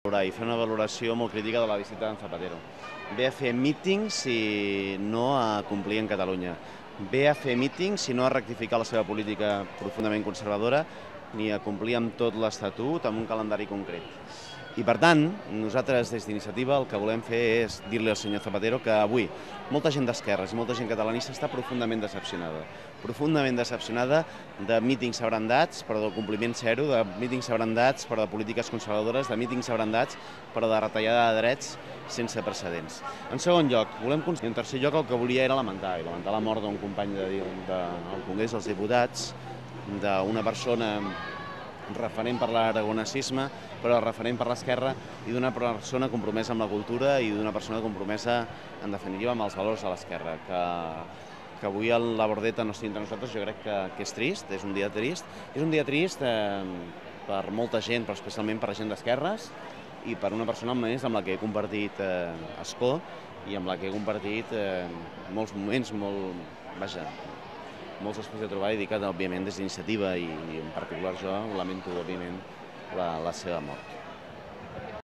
I fer una valoració molt crítica de la visita d'en Zapatero. Ve a fer mítings i no a complir en Catalunya. Ve a fer mítings i no a rectificar la seva política profundament conservadora ni a complir amb tot l'Estatut amb un calendari concret. I per tant, nosaltres des d'Iniciativa el que volem fer és dir-li al senyor Zapatero que avui molta gent d'esquerres i molta gent catalanista està profundament decepcionada de mítings abrandats però del compliment zero, de mítings abrandats però de polítiques conservadores, de mítings abrandats però de retallada de drets sense precedents. En segon lloc, i en tercer lloc el que volia era lamentar la mort d'un company del Congrés dels Diputats, d'una persona referent per l'aragonesisme, però referent per l'esquerra, i d'una persona compromesa amb la cultura i d'una persona compromesa, en definitiva, amb els valors de l'esquerra. Que avui la Bordeta no estigui entre nosaltres, jo crec que és trist, és un dia trist. És un dia trist per molta gent, però especialment per la gent d'esquerres, i per una persona més amb la que he compartit escó i amb la que he compartit molts moments, molts espais de trobar i dir que, òbviament, des d'Iniciativa i en particular jo lamento, òbviament, la seva mort.